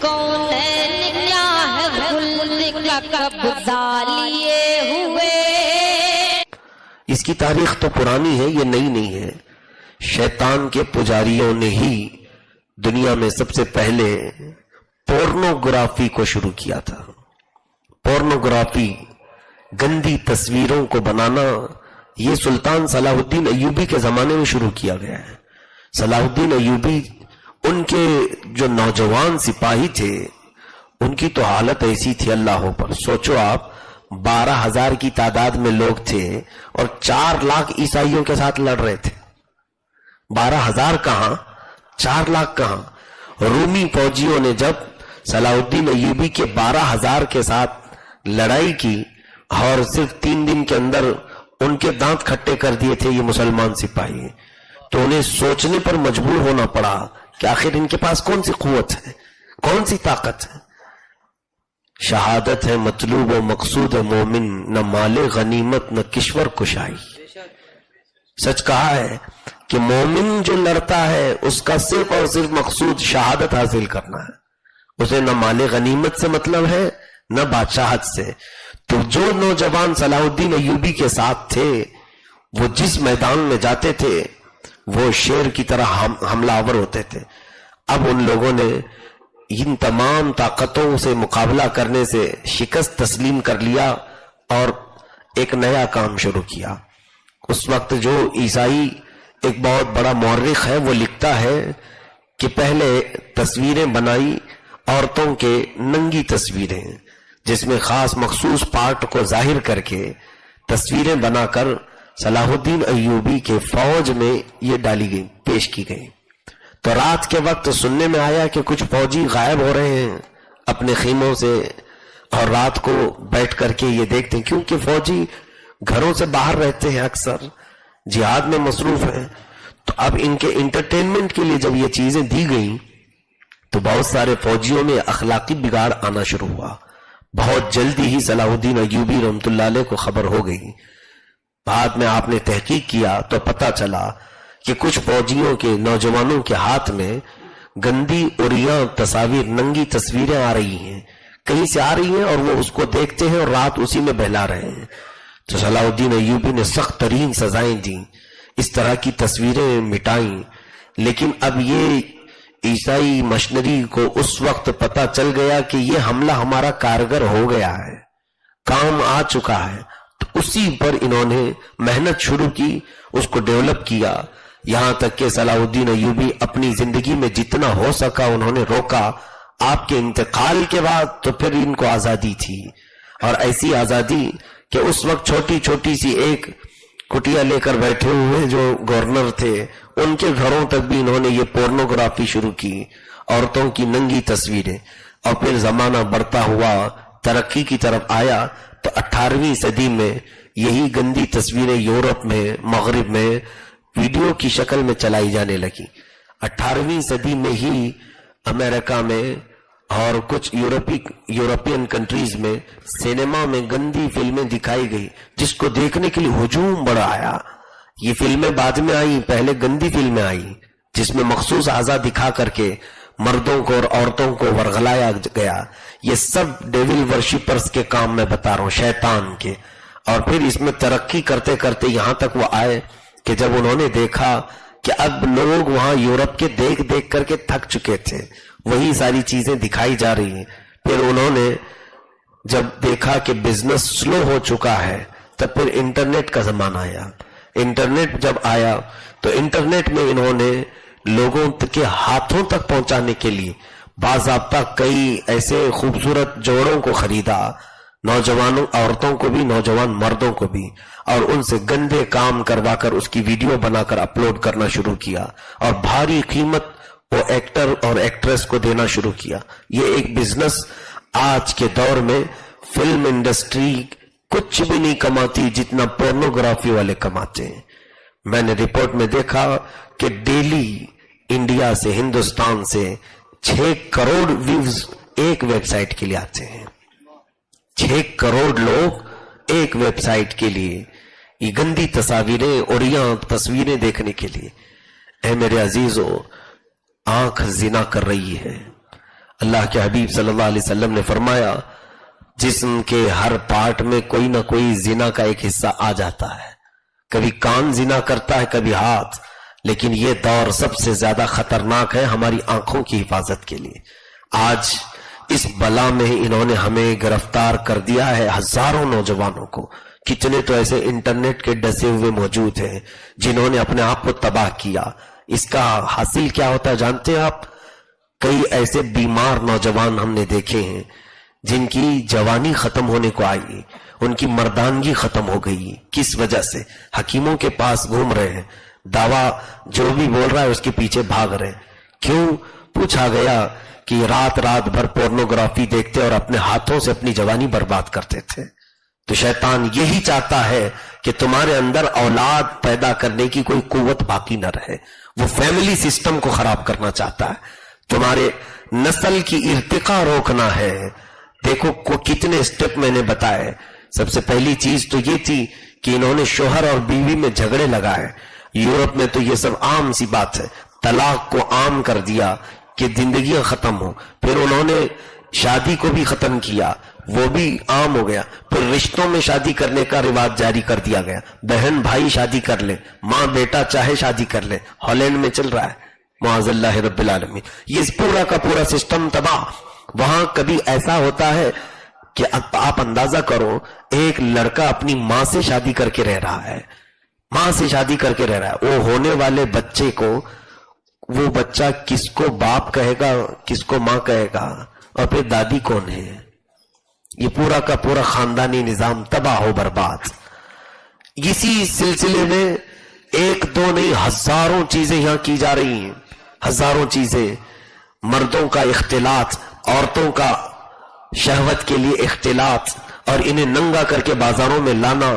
کونین کیا ہے خلد کا قبضہ لیے ہوئے. اس کی تاریخ تو پرانی ہے، یہ نئی نہیں ہے. شیطان کے پجاریوں نے ہی دنیا میں سب سے پہلے پورنوگرافی کو شروع کیا تھا. پورنوگرافی، گندی تصویروں کو بنانا، یہ سلطان صلاح الدین ایوبی کے زمانے میں شروع کیا گیا ہے. صلاح الدین ایوبی، ان کے جو نوجوان سپاہی تھے ان کی تو حالت ایسی تھی اللہ پر. سوچو آپ، 12,000 کی تعداد میں لوگ تھے اور 4 لاکھ عیسائیوں کے ساتھ لڑ رہے تھے. 12,000 کہاں، 4 لاکھ کہاں. رومی فوجیوں نے جب صلاح الدین ایوبی کے 12,000 کے ساتھ لڑائی کی اور صرف 3 دن کے اندر ان کے دانت کھٹے کر دیے تھے یہ مسلمان سپاہی، تو انہیں سوچنے پر مجبور ہونا پڑا کہ آخر ان کے پاس کون سی قوت ہے، کون سی طاقت ہے. شہادت ہے مطلوب و مقصود مومن، نہ مال غنیمت نہ کشور کشائی. سچ کہا ہے کہ مومن جو لڑتا ہے اس کا صرف اور صرف مقصود شہادت حاصل کرنا ہے. اسے نہ مال غنیمت سے مطلب ہے نہ بادشاہت سے. تو جو نوجوان صلاح الدین ایوبی کے ساتھ تھے وہ جس میدان میں جاتے تھے وہ شیر کی طرح حملہ آور ہوتے تھے. اب ان لوگوں نے ان تمام طاقتوں سے مقابلہ کرنے سے شکست تسلیم کر لیا اور ایک نیا کام شروع کیا. اس وقت جو عیسائی ایک بہت بڑا مورخ ہے وہ لکھتا ہے کہ پہلے تصویریں بنائی عورتوں کے ننگی تصویریں، جس میں خاص مخصوص پارٹ کو ظاہر کر کے تصویریں بنا کر صلاح الدین ایوبی کے فوج میں یہ ڈالی گئی، پیش کی گئی. تو رات کے وقت سننے میں آیا کہ کچھ فوجی غائب ہو رہے ہیں اپنے خیموں سے اور رات کو بیٹھ کر کے یہ دیکھتے ہیں، کیونکہ فوجی گھروں سے باہر رہتے ہیں، اکثر جہاد میں مصروف ہیں. تو اب ان کے انٹرٹینمنٹ کے لیے جب یہ چیزیں دی گئیں تو بہت سارے فوجیوں میں اخلاقی بگاڑ آنا شروع ہوا. بہت جلدی ہی صلاح الدین ایوبی رحمۃ اللہ علیہ کو خبر ہو گئی. بعد میں آپ نے تحقیق کیا تو پتا چلا کہ کچھ فوجیوں کے نوجوانوں کے ہاتھ میں گندی اریاں تصاویر، ننگی تصویریں آ رہی ہیں، کہیں سے آ رہی ہیں اور وہ اس کو دیکھتے ہیں اور رات اسی میں بہلا رہے ہیں. تو صلاح الدین ایوبی نے سخت ترین سزائیں دیں، اس طرح کی تصویریں مٹائیں. لیکن اب یہ عیسائی مشنری کو اس وقت پتا چل گیا کہ یہ حملہ ہمارا کارگر ہو گیا ہے، کام آ چکا ہے. تو اسی پر انہوں نے محنت شروع کی، اس کو ڈیولپ کیا، یہاں تک کہ صلاح الدین ایوبی اپنی زندگی میں جتنا ہو سکا انہوں نے روکا. آپ کے انتقال کے بعد تو پھر ان کو آزادی تھی، اور ایسی آزادی کہ اس وقت چھوٹی چھوٹی سی ایک کٹیا لے کر بیٹھے ہوئے جو گورنر تھے ان کے گھروں تک بھی انہوں نے یہ پورنوگرافی شروع کی، عورتوں کی ننگی تصویریں. اور پھر زمانہ بڑھتا ہوا ترقی کی طرف آیا تو 18ویں صدی میں یہی گندی تصویریں یورپ میں، مغرب میں ویڈیو کی شکل میں چلائی جانے لگی. 18ویں صدی میں ہی امریکہ میں اور کچھ یورپین کنٹریز میں سینما میں گندی فلمیں دکھائی گئی جس کو دیکھنے کے لیے ہجوم بڑا آیا. یہ فلمیں بعد میں آئی، پہلے گندی فلمیں آئی جس میں مخصوص اعضاء دکھا کر کے مردوں کو اور عورتوں کو ورغلایا گیا. یہ سب ڈیول ورشپرز کے کام میں بتا رہا ہوں، شیطان کے. اور پھر اس میں ترقی کرتے کرتے یہاں تک وہ آئے کہ جب انہوں نے دیکھا کہ اب لوگ وہاں یورپ کے دیکھ دیکھ کر کے تھک چکے تھے، وہی ساری چیزیں دکھائی جا رہی ہیں. پھر انہوں نے جب دیکھا کہ بزنس سلو ہو چکا ہے تب پھر انٹرنیٹ کا زمانہ آیا. انٹرنیٹ جب آیا تو انٹرنیٹ میں انہوں نے لوگوں کے ہاتھوں تک پہنچانے کے لیے باضابطہ کئی ایسے خوبصورت جوڑوں کو خریدا، نوجوانوں عورتوں کو بھی، نوجوان مردوں کو بھی، اور ان سے گندے کام کروا کر اس کی ویڈیو بنا کر اپلوڈ کرنا شروع کیا اور بھاری قیمت وہ ایکٹر اور ایکٹریس کو دینا شروع کیا. یہ ایک بزنس آج کے دور میں فلم انڈسٹری کچھ بھی نہیں کماتی جتنا پورنوگرافی والے کماتے ہیں. میں نے رپورٹ میں دیکھا کہ ڈیلی انڈیا سے، ہندوستان سے 6 کروڑ ویوز ایک ویب سائٹ کے لیے آتے ہیں. 6 کروڑ لوگ ایک ویب سائٹ کے لیے یہ گندی تصاویریں اور یہ تصویریں دیکھنے کے لیے. اے میرے عزیزو، آنکھ زنا کر رہی ہے. اللہ کے حبیب صلی اللہ علیہ وسلم نے فرمایا جسم کے ہر پارٹ میں کوئی نہ کوئی زنا کا ایک حصہ آ جاتا ہے. کبھی کان زنا کرتا ہے، کبھی ہاتھ، لیکن یہ دور سب سے زیادہ خطرناک ہے ہماری آنکھوں کی حفاظت کے لیے. آج اس بلا میں انہوں نے ہمیں گرفتار کر دیا ہے، ہزاروں نوجوانوں کو. کتنے تو ایسے انٹرنیٹ کے ڈسے ہوئے موجود ہیں جنہوں نے اپنے آپ کو تباہ کیا. اس کا حاصل کیا ہوتا ہے جانتے ہیں آپ؟ کئی ایسے بیمار نوجوان ہم نے دیکھے ہیں جن کی جوانی ختم ہونے کو آئی، ان کی مردانگی ختم ہو گئی. کس وجہ سے؟ حکیموں کے پاس گھوم رہے ہیں، دعویٰ جو بھی بول رہا ہے اس کے پیچھے بھاگ رہے ہیں. کیوں؟ پوچھا گیا کہ رات رات بھر پورنوگرافی دیکھتے اور اپنے ہاتھوں سے اپنی جوانی برباد کرتے تھے. تو شیطان یہی چاہتا ہے کہ تمہارے اندر اولاد پیدا کرنے کی کوئی قوت باقی نہ رہے. وہ فیملی سسٹم کو خراب کرنا چاہتا ہے، تمہارے نسل کی ارتقاء روکنا ہے. دیکھو کتنے سٹیپ میں نے بتائے. سب سے پہلی چیز تو یہ تھی کہ انہوں نے شوہر اور بیوی میں جھگڑے لگائے. یورپ میں تو یہ سب عام سی بات ہے، طلاق کو عام کر دیا کہ زندگیاں ختم ہو. پھر انہوں نے شادی کو بھی ختم کیا، وہ بھی عام ہو گیا. پھر رشتوں میں شادی کرنے کا رواج جاری کر دیا گیا. بہن بھائی شادی کر لے، ماں بیٹا چاہے شادی کر لے. ہالینڈ میں چل رہا ہے، معاذ اللہ رب العالمین. یہ پورا کا پورا سسٹم تباہ. وہاں کبھی ایسا ہوتا ہے کہ آپ اندازہ کرو، ایک لڑکا اپنی ماں سے شادی کر کے رہ رہا ہے، ماں سے شادی کر کے رہ رہا ہے. وہ ہونے والے بچے کو وہ بچہ کس کو باپ کہے گا، کس کو ماں کہے گا، اور پھر دادی کون ہے؟ یہ پورا کا پورا خاندانی نظام تباہ ہو برباد. اسی سلسلے میں ایک دو نہیں ہزاروں چیزیں یہاں کی جا رہی ہیں، ہزاروں چیزیں. مردوں کا اختلاط، عورتوں کا شہوت کے لیے اختلاط، اور انہیں ننگا کر کے بازاروں میں لانا.